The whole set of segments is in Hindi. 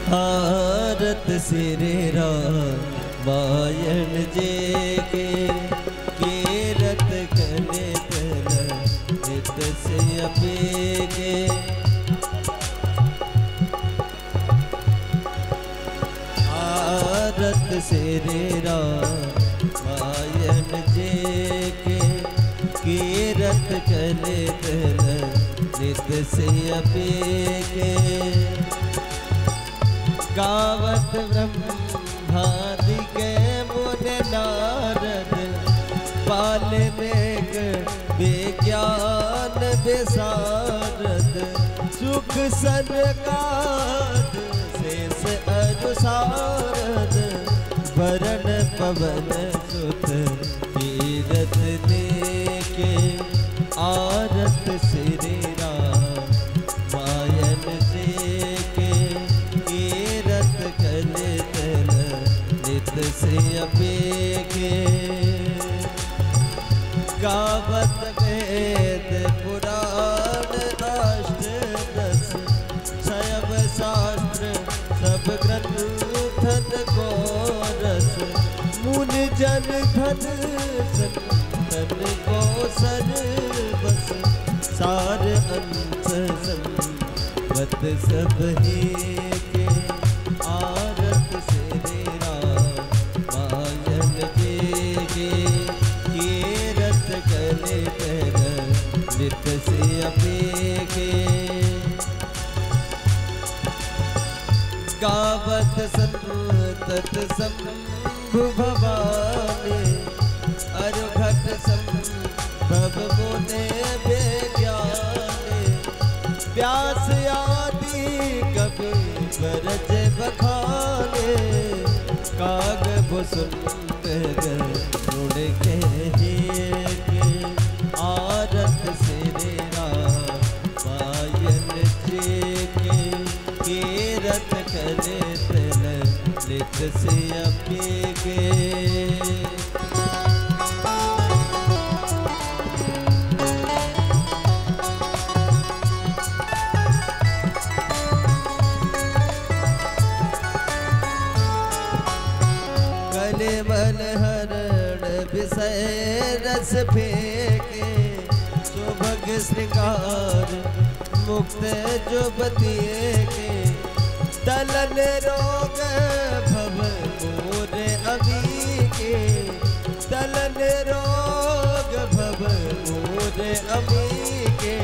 भारत सिरे रामायण जे के कीरत कले तल नित से अपेगे भारत सिरे रामायण जे के कीरत कले तल नित से अपेगे गावत ब्रह्मादि के मुनि नारद पालनेक विज्ञान विशारद सुख सनकाद शेष अनुसारद वरण पवन सुत कीरत लेके आरत सिरे रामायण जे के कीरत कले तल नित से अपेगे गावत वेद पुराण अष्ट दस शैव शास्त्र सब ग्रंथन को रस मुनि जन धन संतन को सर्वस सार अंश संगत सब ही के आरत सिरे रामायण जे के कीरत कले तल नित से अपेगे गावत संतत शंभु भवानी अरुघट संभव मुने विज्ञानी व्यास आदि कवि बरज बखाने काग भुसुंदर गुण कहे के आरत सिरे रामायण जे के कीरत कले तल नित से अपेगे मन हरण विषय रस फेंके सुभग श्रृंगार मुक्त जुबती के तलन रोग भव मोर अभी के तलन रोग भव मोर अभी के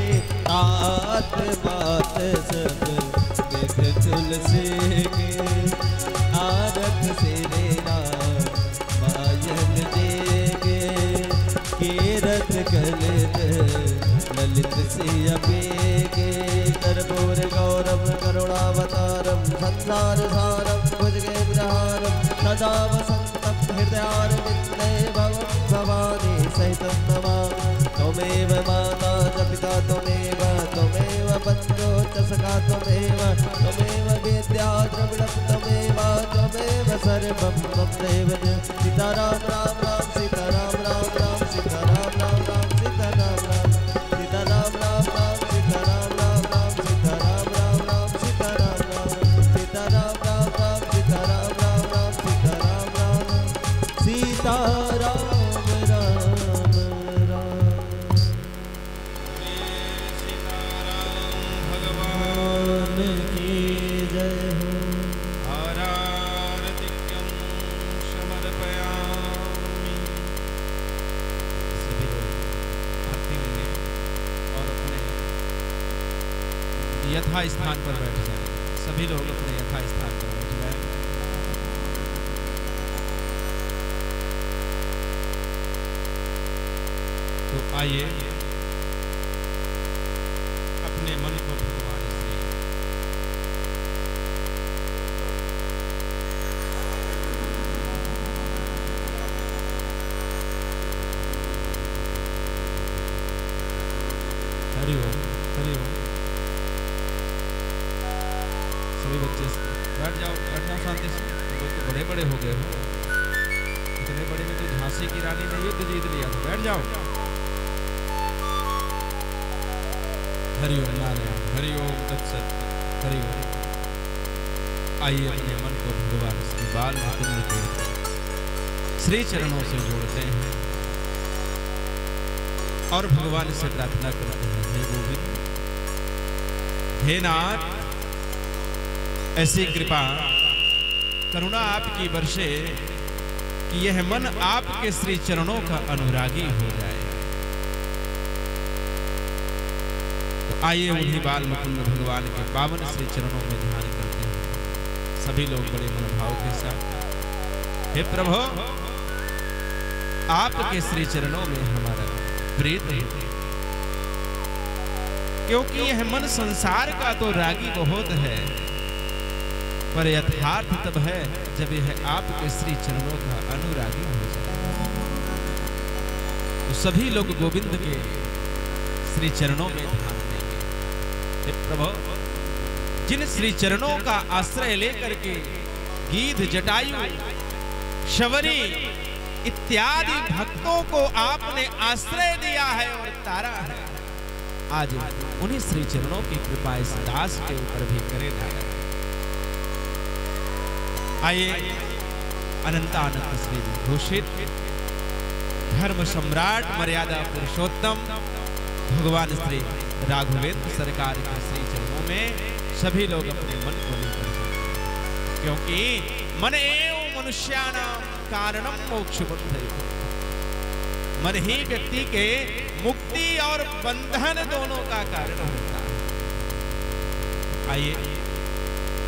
तात बात सब देख तुलसी के आरत सिरे रामायण जे के कीरत कले ललित से अपेगे कर्पूर गौरव करुणावतारम संसार सारम भुजगे विहारम सदा वसंतम हृदयारविंदे भवानी सहितं नमामि त्वमेव माता च पिता त्वमेव बन्धो च सखा त्वमेव विद्या द्रविणं त्वमेव सर्वं मम देव सीताराम राम राम सीताराम राम राम सीताराम राम राम सीताराम राम सीताराम राम राम सीताराम राम राम सीताराम राम राम सीताराम राम सीताराम राम राम सीताराम राम राम सीताराम राम सीताराम यथा स्थान पर बैठ जाए। सभी लोग अपने यथा स्थान पर बैठ जाए। तो आइए अपने मन को भगवान से हरि ओम हरि ओम। सभी बच्चे बैठ जाओ शांति से। लोग तो बड़े बड़े हो गए हो, इतने बड़े में तो झांसी की रानी ने युद्ध जीत लिया था। बैठ जाओ। हरि ओम नारायण हरि ओम तत्सत हरि ओम। आइए अपने मन को भगवान श्री बाल मुकुंद के श्री चरणों से जोड़ते हैं और भगवान से प्रार्थना करते हैं, हे गोविंद, हे नाथ, ऐसी कृपा करुणा आपकी वर्षे कि यह मन आपके श्री चरणों का अनुरागी हो जाए। तो आइए उन्हीं बाल मुकुंद भगवान के पावन श्री चरणों में ध्यान करते हैं सभी लोग बड़े मनोभाव के साथ। हे प्रभु, आपके श्री चरणों में हमारा प्रीत है, क्योंकि यह मन संसार का तो रागी बहुत है, पर यथार्थ तब है जब यह आपके श्री चरणों का अनुरागी हो जाए। तो सभी लोग गोविंद के श्री चरणों में ध्यान देंगे। हे प्रभु, जिन श्री चरणों का आश्रय लेकर के गीध, जटायु, शबरी इत्यादि भक्तों को आपने आश्रय दिया है और तारा है, आज उन्हीं श्री चरणों की कृपा इस दास के ऊपर भी करे नारायण। आइए अनंतानंद श्री विभूषित धर्म सम्राट मर्यादा पुरुषोत्तम भगवान श्री राघवेंद्र सरकार के श्री चरणों में सभी लोग अपने मन को लेकर, क्योंकि मन एव मनुष्याणां कारणम मोक्ष बुद्धि, मन ही व्यक्ति के मुक्ति और बंधन दोनों का कारण होता है। आइए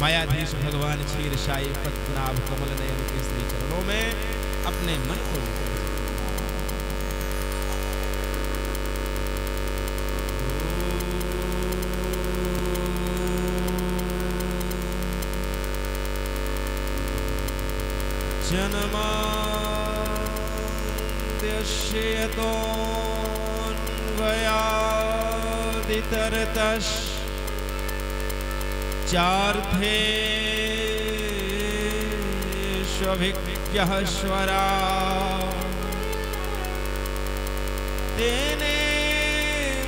मायाधीश भगवान क्षीरसाई पद्मनाभ कमल नयन के श्री चरणों में अपने मन को लेकर जन्माद्यस्यतोऽन्वयादितरतश्च चार्थेष्वभिज्ञः स्वरा तेने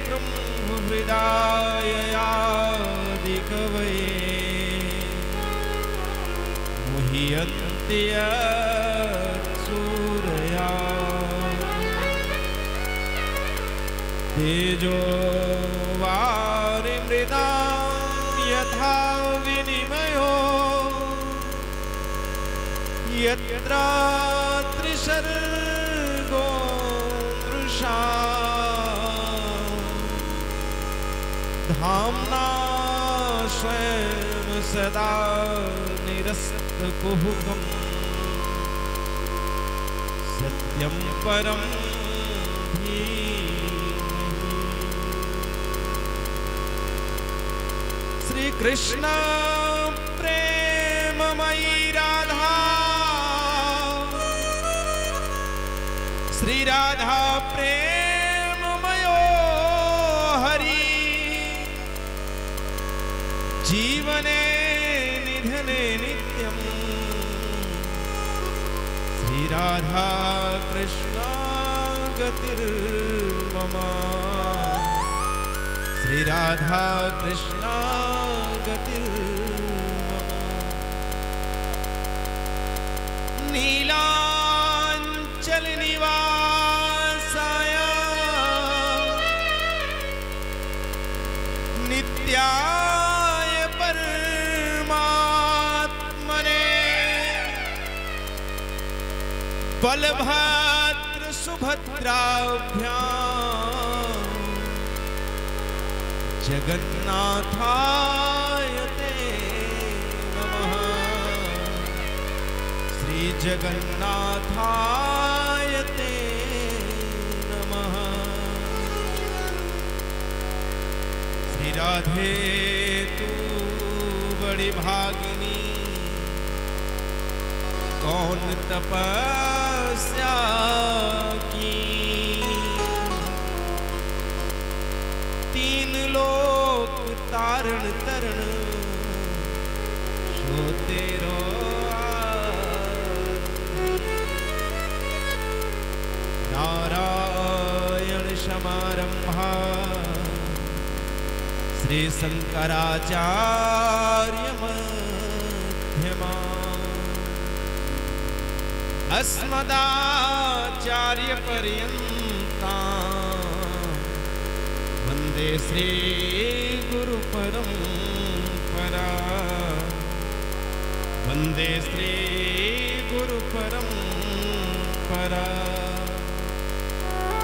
ब्रह्महृदाययादिकवये मुह्यन्ति यत्सूरया तेजो वारिमृदां यथा विनिमयो यत्र त्रिसर्गो मृषा धाम्ना स्वयं सदा निरस्तकुहकम् सत्यं परं श्री कृष्ण प्रेममयी राधा, श्री राधा प्रेममयो हरि, जीवने निधने नित्यं श्री राधा कृष्ण गतिर्मम, श्री राधा कृष्ण गतिर्मम। नीलांचल निवासाय नित्याय परमात्मने बलभद्र सुभद्राभ्यां जगन्नाथाय ते नमः, श्री जगन्नाथाय ते नमः। श्री राधे तू बड़ी भागिनी, कौन तपस्या की, तीन लोक तारण तरण सो तेरो नारायण समारंभा श्री शंकराचार्य मध्यमा अस्मदाचार्य पर्यन्तां वन्दे श्री गुरु परंपरा वन्दे श्री गुरु परंपरा।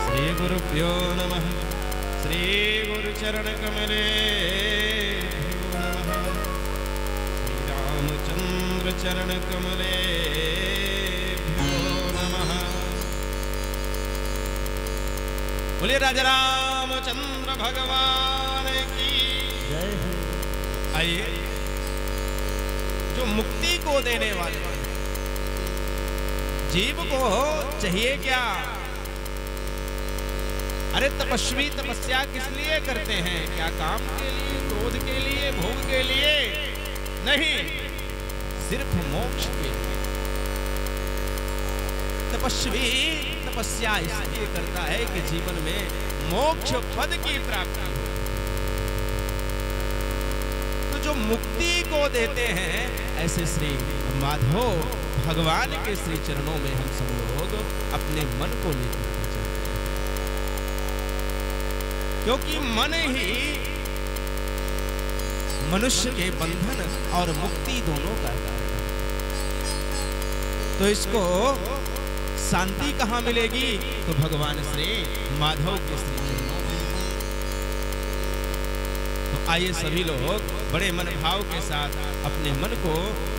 श्री गुरुभ्यो नमः। श्री गुरु चरण कमले नमः। श्री रामचंद्र चरण कमले नमः। बोलिए राजा रामचंद्र भगवान की जय। आइए, जो मुक्ति को देने वाले जीव को चाहिए क्या? अरे तपस्वी तपस्या किस लिए करते हैं? क्या काम के लिए, क्रोध के लिए, भोग के लिए? नहीं, सिर्फ मोक्ष के लिए। तपस्वी तपस्या इसलिए करता है कि जीवन में मोक्ष पद की प्राप्ति हो। तो जो मुक्ति को देते हैं ऐसे श्री माधव भगवान के श्री चरणों में हम सब लोग अपने मन को लेकर चलते हैं, क्योंकि मन ही मनुष्य के बंधन और मुक्ति दोनों का कारण है। तो इसको शांति कहाँ मिलेगी? तो भगवान श्री माधव के श्री चरणों में। तो आइए सभी लोग बड़े मन भाव के साथ अपने मन को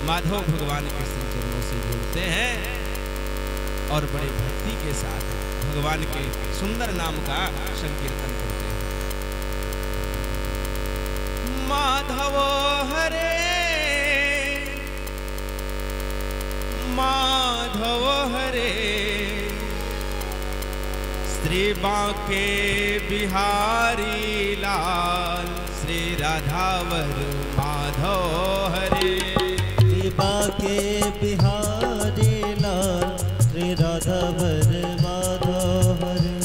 माधव भगवान के श्री चरणों से जोड़ते हैं और बड़े भक्ति के साथ भगवान के सुंदर नाम का संकीर्तन करते हैं। माधव हरे माधव हरे श्री बांके बिहारी लाल श्री राधावर माधव हरे। श्री बांके बिहारी लाल श्री राधावर माधव हरे।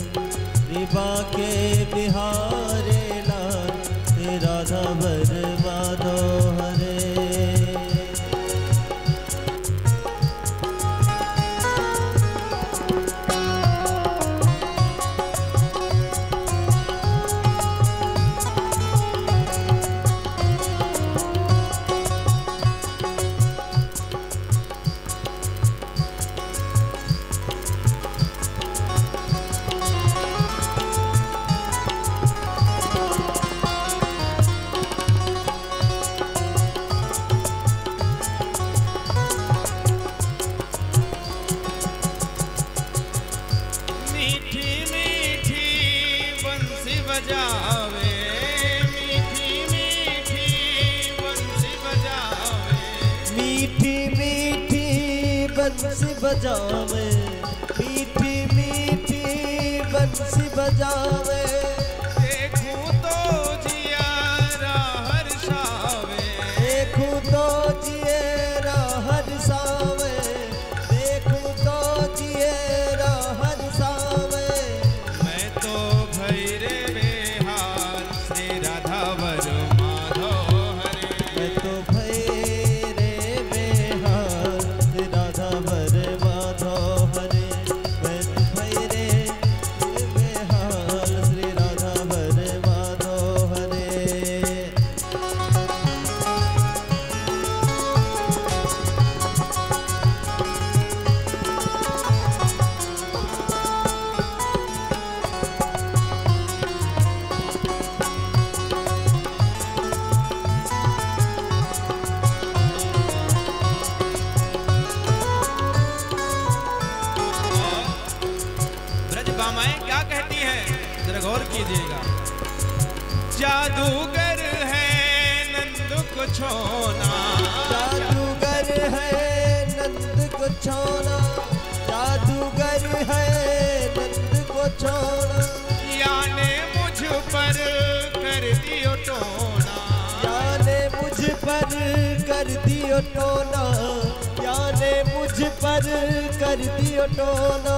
श्री बांके बिहारी लाल श्री राधावर माधव हरे। बंसी बजावे मीठी मीठी बंसी बजावे। देखूं तो जियारा हर्षावे। देखूं तो जियारा हर्षावे। देखूं तो जियारा हर्षावे। मैं तो भैरे बेहाल श्री राधावर माधव हरे। मैं तो भैरे बेहाल श्री राधावर माधव हरे। मैं तो भैरे बेहाल श्री राधावर माधव हरे। ब्रज बामाएं क्या कहती हैं? जरा गौर कीजिएगा। जादूगर है नंद को छोना। जादूगर है नंद को छोना। जादूगर है नंद को छोना। याने मुझ पर कर दियो टोना। याने मुझ पर कर दियो टोना। याने मुझ पर कर दियो टोना।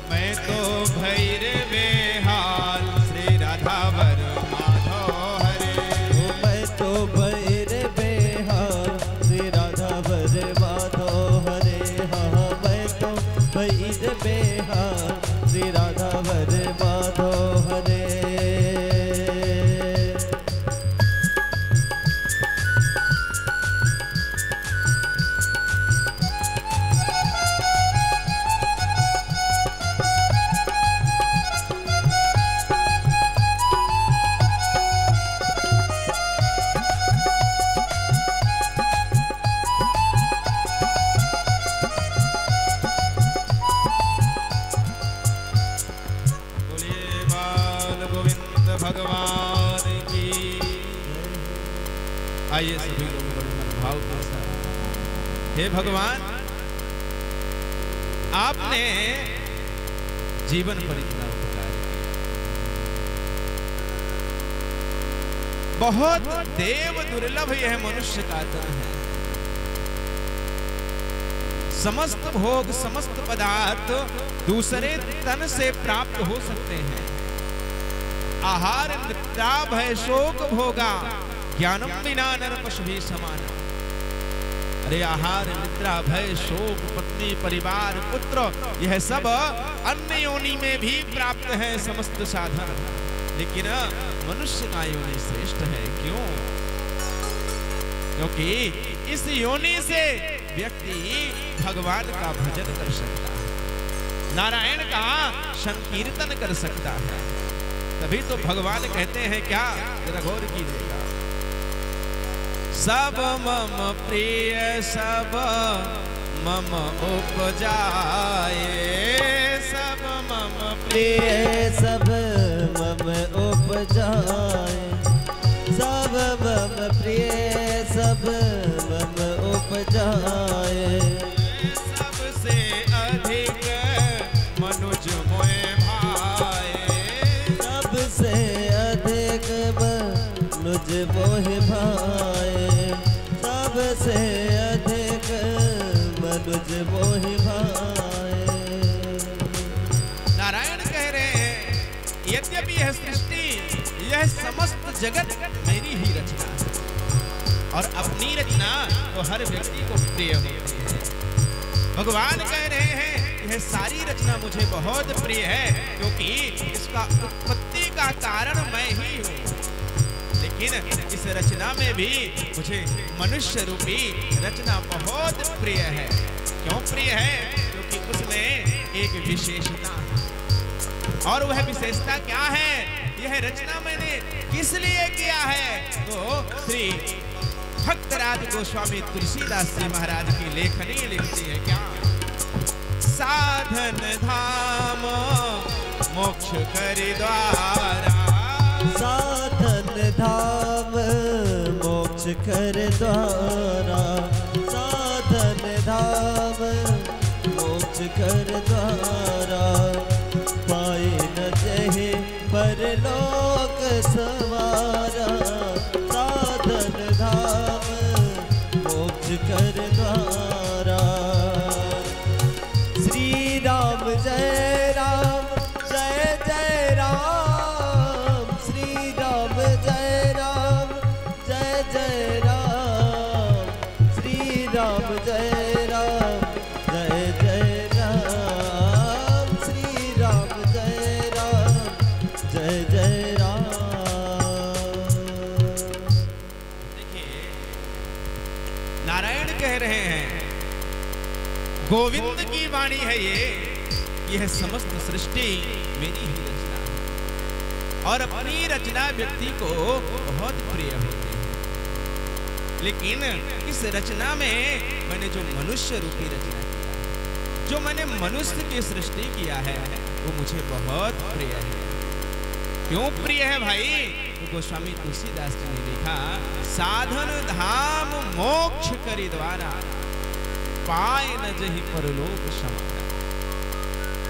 मैं तो भैरे बेहाल श्री राधावर माधव हरे। मैं तो भैरे बेहाल श्री राधावर भगवान की। आइए सभी लोग बड़े मनोभाव के साथ, हे भगवान, आपने जीवन पर इतना उपकार किया, बहुत देव दुर्लभ यह मनुष्य का तन है। समस्त भोग समस्त पदार्थ दूसरे तन से प्राप्त हो सकते हैं। आहार निद्रा भय शोक भोगा ज्ञानम बिना नर पशु भी समान। अरे आहार निद्रा भय शोक पत्नी परिवार पुत्र यह सब अन्य योनि में भी प्राप्त है समस्त साधन, लेकिन मनुष्य का योनि श्रेष्ठ है। क्यों? क्योंकि इस योनि से व्यक्ति भगवान का भजन कर सकता है, नारायण का संकीर्तन कर सकता है। तभी तो भगवान कहते हैं क्या, जरा गौर कीजिएगा, सब मम प्रिय सब मम उपजाए, सब मम प्रिय सब मम उपजाए, सब मम प्रिय सब मम उपजाए। सबसे अधिक मनुज मोए भाए, सबसे अधिक मनुज मोहे भाए, सबसे अधिक मनुज मोहे भाए। नारायण कह रहे हैं, यद्यपि यह सृष्टि यह समस्त जगत मेरी ही रचना है, और अपनी रचना तो हर व्यक्ति को प्रिय होती है। भगवान कह रहे हैं यह सारी रचना मुझे बहुत प्रिय है, क्योंकि इसका उत्पत्ति का कारण मैं ही हूँ। लेकिन इस रचना में भी मुझे मनुष्य रूपी रचना बहुत प्रिय है। क्यों प्रिय है? क्योंकि उसमें एक विशेषता है, और वह विशेषता क्या है? यह रचना मैंने किस लिए किया है? तो श्री भक्तराज गोस्वामी तुलसीदास जी महाराज की लेखनी लिखती है क्या, साधन धाम मोक्ष करि द्वारा, साधन धाम मोक्ष कर द्वारा, साधन धाम मोक्ष कर द्वारा। पाए न जहे परलोक सवारा, साधन धाम मोक्ष कर द्वारा। श्री राम जय राम जय जय राम, श्री राम जय राम जय जय राम, श्री राम जय राम जय जय राम, श्री राम जय राम जय जय राम। देखिए, नारायण कह रहे हैं गोविंद की वाणी है ये, यह समस्त सृष्टि मेरी ही रचना है, और अपनी रचना व्यक्ति को बहुत प्रिय होती है। लेकिन इस रचना में मैंने जो मनुष्य रूपी रचना किया, जो मैंने मनुष्य की सृष्टि किया है, वो मुझे बहुत प्रिय है। क्यों प्रिय है भाई? तो गोस्वामी तुलसीदास जी ने लिखा, साधन धाम मोक्ष करि द्वारा, पाए न जहि परलोक समाना।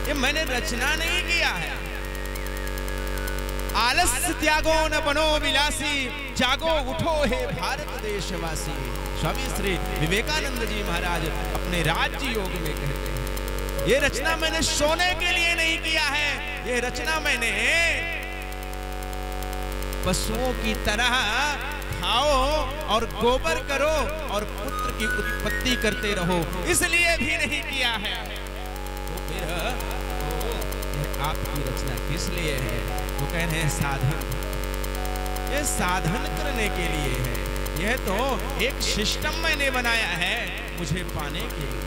ये मैंने रचना नहीं किया है। आलस्य त्यागो न बनो विलासी, जागो उठो हे भारत देशवासी। स्वामी श्री विवेकानंद जी महाराज अपने राज्य योग में कहते हैं, ये रचना मैंने सोने के लिए नहीं किया है, ये रचना मैंने पशुओं की तरह खाओ और गोबर करो और पुत्र की उत्पत्ति करते रहो, इसलिए भी नहीं किया है। तो फिर आपकी रचना किस लिए है? वो कह रहे हैं साधन, ये साधन करने के लिए है। यह तो एक सिस्टम मैंने बनाया है मुझे पाने के लिए।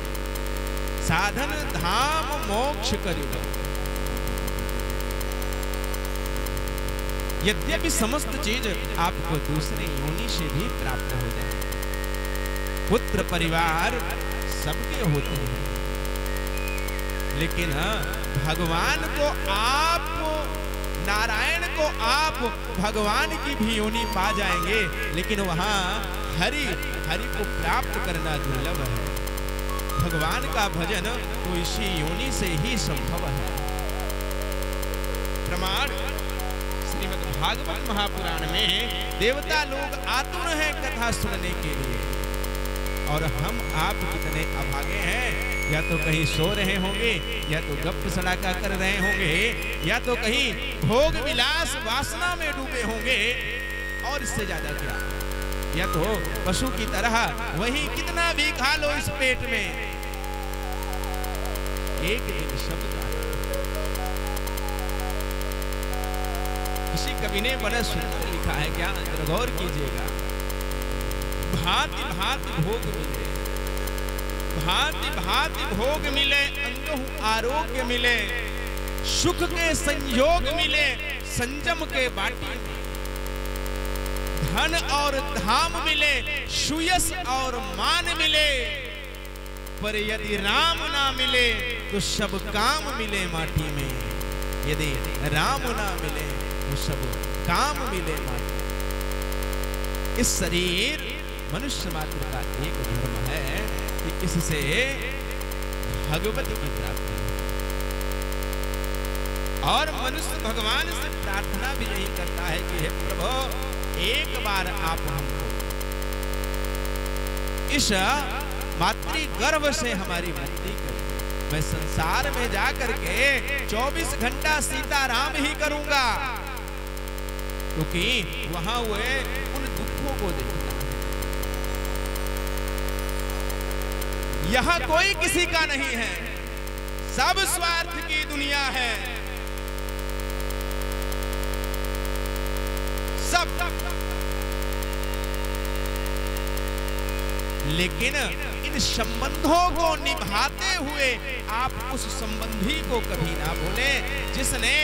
साधन धाम मोक्ष करि द्वारा। यद्यपि समस्त चीज आपको दूसरे योनि से भी प्राप्त हो जाए, पुत्र परिवार सबके होते हैं, लेकिन भगवान को आप नारायण को आप भगवान की भी योनि पा जाएंगे, लेकिन वहां हरि को प्राप्त करना दुर्लभ है। भगवान का भजन तो इसी योनि से ही संभव है। प्रमाण श्रीमद् भागवत महापुराण में देवता लोग आतुर हैं कथा सुनने के लिए, और हम आप कितने अभागे हैं। या तो कहीं सो रहे होंगे, या तो गप सड़ाका कर रहे होंगे, या तो कहीं भोग विलास वासना में डूबे होंगे, और इससे ज्यादा क्या, या तो पशु की तरह वही कितना भी खा लो इस पेट में, एक दिन सब किसी कवि ने बड़ा सुंदर लिखा है, क्या गौर कीजिएगा। भांति भांति भोग मिले, भांति भांति भोग मिले, अंगहु आरोग्य मिले, सुख के संयोग मिले, संजम के बाटी में धन और धाम मिले, सुयस और मान मिले, पर यदि राम ना मिले तो सब काम मिले माटी में। यदि राम ना मिले तो सब काम मिले माटी में। इस शरीर मनुष्य मात्र का एक धर्म है कि इससे भगवती की प्राप्ति, और मनुष्य भगवान से प्रार्थना भी नहीं करता है कि हे प्रभु एक बार आप हमको इस मातृ गर्भ से हमारी मुक्ति करें। मैं संसार में जाकर के 24 घंटा सीताराम ही करूंगा, क्योंकि वहां हुए उन दुखों को देखना है। यहां कोई किसी का नहीं है, सब स्वार्थ की दुनिया है, सब। लेकिन इन संबंधों को निभाते हुए आप उस संबंधी को कभी ना भूले जिसने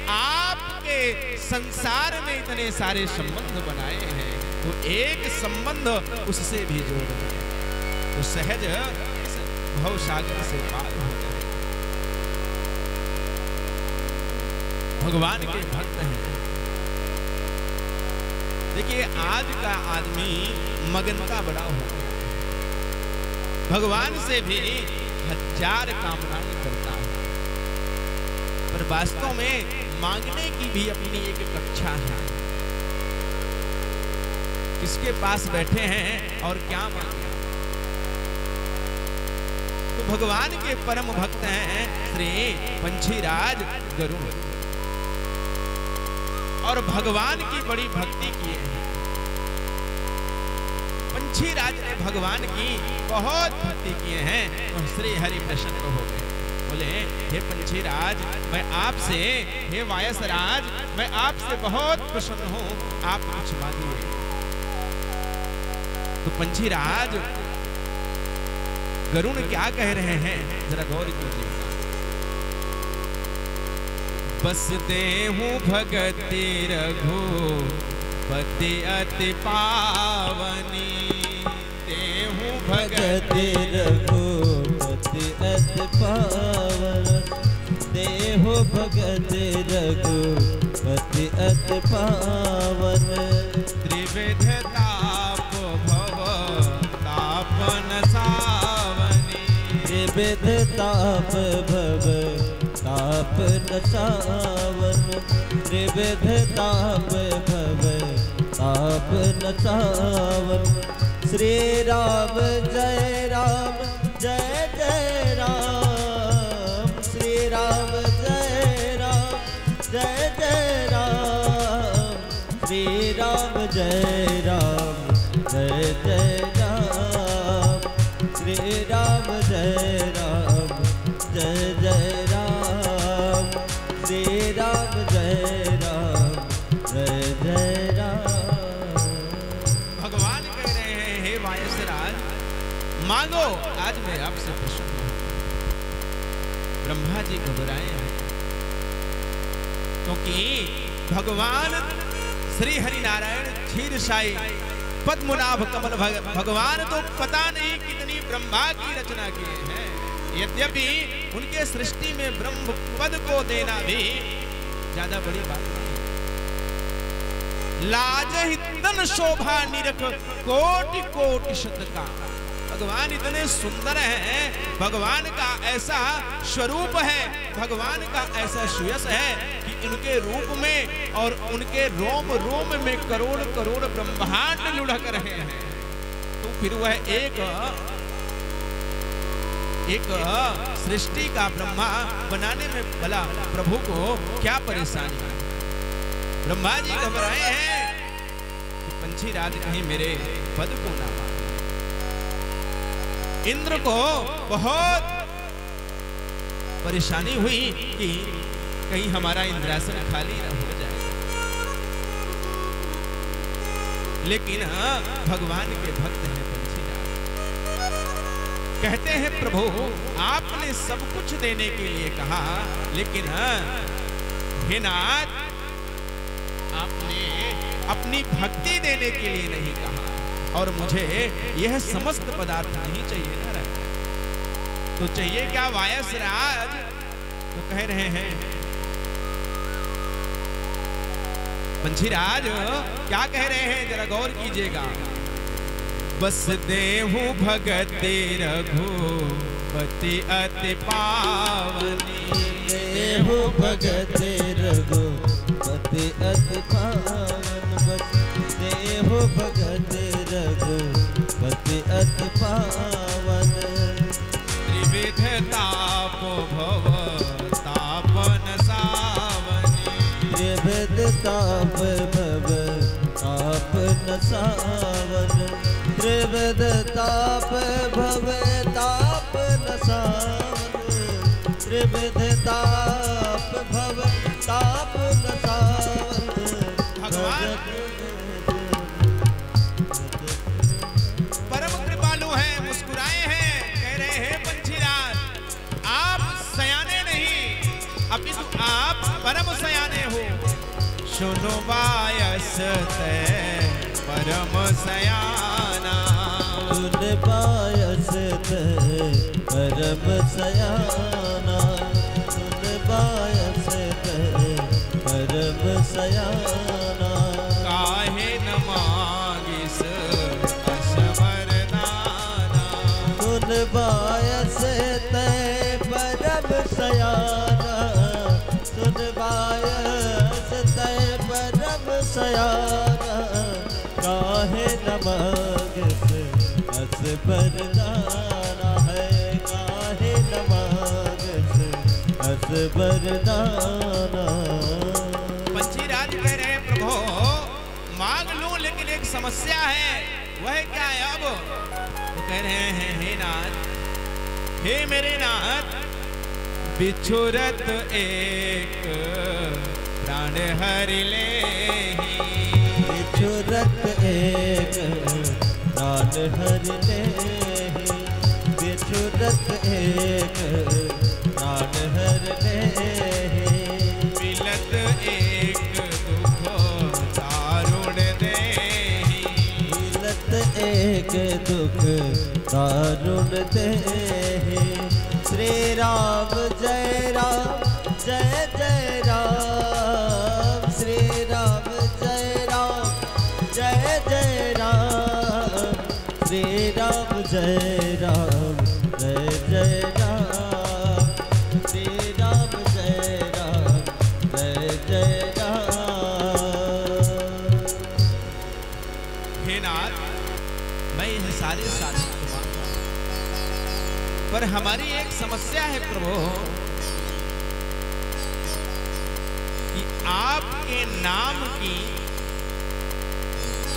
आपके संसार में इतने सारे संबंध बनाए हैं, तो एक संबंध उससे भी जोड़ दें तो सहज इस भव सागर से पार हो जाए। भगवान के भक्त हैं। देखिए आज का आदमी मगनता बड़ा हो गया, भगवान से भी 1000 कामनाएं करता है, पर वास्तव में मांगने की भी अपनी एक कक्षा है। किसके पास बैठे हैं और क्या मांगे? तो भगवान के परम भक्त हैं श्री पंछीराज गरुड़, और भगवान की बड़ी भक्ति किए हैं। पंछीराज ने भगवान की बहुत भक्ति किए हैं, तो श्री हरि प्रसन्न हो गए। बोले हे पंछीराज मैं आपसे, हे वायसराज मैं आपसे बहुत प्रसन्न हूं, आप कुछ मांगिए। तो पंछीराज गरुड़ क्या कह रहे हैं जरा गौर कीजिए। बस देहु भगति रघुपति अति पावनी, देहु भगति रघुपति अति पावन, देहु भगति रघुपति अति पावन। त्रिविध ताप भव तापन सावनी, त्रिविध ताप भव ताप नचावन, त्रिविध ताप भव ताप नचावन। श्री राम जय जय राम, श्री राम जय जय राम, श्री राम जय जय राम, श्री राम जय जय राम, श्री राम जय जय राम। भगवान कह रहे हैं हे वायसराज मांगो, आज मैं आपसे प्रसन्न हूं। ब्रह्मा जी घबराए हैं, क्योंकि भगवान श्री हरि नारायण क्षीरसाई पद्मनाभ कमल भगवान तो पता नहीं कितनी ब्रह्मा की रचना किए हैं। यद्यपि उनके सृष्टि में ब्रह्म पद को देना भी ज्यादा बड़ी बात नहीं। लाज ही तन शोभा निरख कोटि कोटि शतका। भगवान इतने सुंदर हैं, भगवान का ऐसा स्वरूप है, भगवान का ऐसा सुयश है कि इनके रूप में और उनके रोम रोम में करोड़ करोड़ ब्रह्मांड लुढ़क रहे हैं। तो फिर वह एक सृष्टि का ब्रह्मा बनाने में भला प्रभु को क्या परेशानी है? ब्रह्मा जी घबराए हैं कि पंछी राज कहीं मेरे पद को ना मारे। इंद्र को बहुत परेशानी हुई कि कहीं हमारा इंद्रासन खाली न हो जाए, लेकिन भगवान के भक्त हैं पंछी राज। कहते हैं प्रभु आपने सब कुछ देने के लिए कहा, लेकिन हे नाथ आपने अपनी भक्ति देने के लिए नहीं कहा, और मुझे यह समस्त पदार्थ नहीं चाहिए ना रहे। तो चाहिए क्या वायस राज? तो कह रहे हैं पंछी राज क्या कह रहे हैं, जरा गौर कीजिएगा। बस देहु भगति रघुपति अति पावनी। देहु भगति रघुपति अति पावन। बस देहु भगति रघुपति अति पावन। त्रिविध ताप भव तापन सावनी। त्रिविध ताप भव तापन सावन। त्रिविध ताप भव तापन सावन। त्रिविध ताप भव तापन सावन। भगवान परम कृपालु हैं, मुस्कुराए हैं, कह रहे हैं पंछी राज आप सयाने नहीं, अपितु आप परम सयाने हो। सुनो वायस तै परम सयाना। सुन वायस तै परम सयाना। सुन वायस तै परम सयाना। काहे न मांगिस असवरदाना। सुन वायस तै परम सयाना। सुन वायस तै परम सयाना। काहे न मांगिस असवरदाना है। काहे न मांगिस असवरदाना। पंछी राज कह रहे हैं प्रभु मांग लूं, लेकिन एक समस्या है। वह क्या है? अब तो कह रहे हैं हे नाथ, हे मेरे नाथ, बिछुरत एक प्राण हरि लेहि। बिछुरत एक प्राण हरि लेहि। बिछुरत एक प्राण हरि लेहि। मिलत एक दुख दारुण देहि। मिलत एक दुख दारुण देहि। श्री राम जय राम जय जय राम। श्री राम जय राम जय जय राम। श्री राम जय राम जय जय राम। श्री राम जय राम जय जय राम। हे नाथ, मैं यह सारे साधन मानता हूं, पर हमारी एक समस्या है प्रभु कि आपके नाम की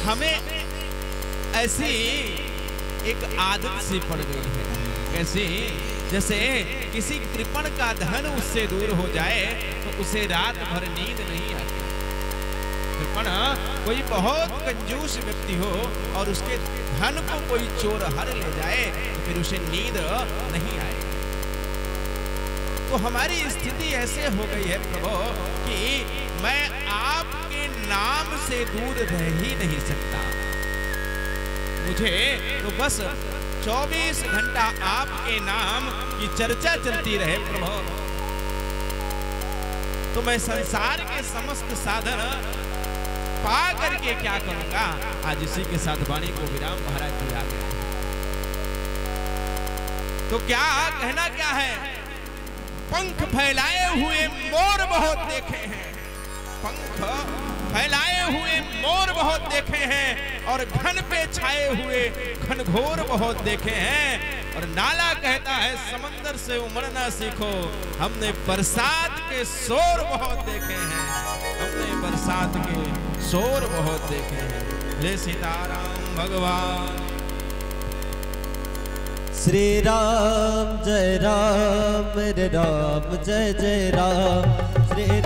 हमें ऐसी एक आदत सी पड़ गई है। कैसे? जैसे किसी कृपण का धन उससे दूर हो जाए तो उसे रात भर नींद नहीं आती। कृपण कोई बहुत कंजूस व्यक्ति हो और उसके धन को कोई चोर हर ले जाए तो फिर उसे नींद नहीं आए। तो हमारी स्थिति ऐसे हो गई है प्रभु कि मैं आपके नाम से दूर रह ही नहीं सकता। मुझे तो बस 24 घंटा आपके नाम की चर्चा चलती रहे प्रभु। तो मैं संसार के समस्त साधन पा करके क्या करूंगा। आज इसी के साथ वाणी को विराम महाराज जी आ गए। तो क्या कहना क्या है? पंख फैलाए हुए मोर बहुत देखे हैं, पंख फैलाए हुए मोर बहुत देखे हैं, और घन पे छाए हुए घनघोर बहुत देखे हैं। और नाला कहता है समंदर से उमड़ना सीखो, हमने बरसात के शोर बहुत देखे हैं, हमने बरसात के शोर बहुत देखे हैं। जय सीताराम भगवान। श्री राम जय राम, रे राम जय जय राम, श्री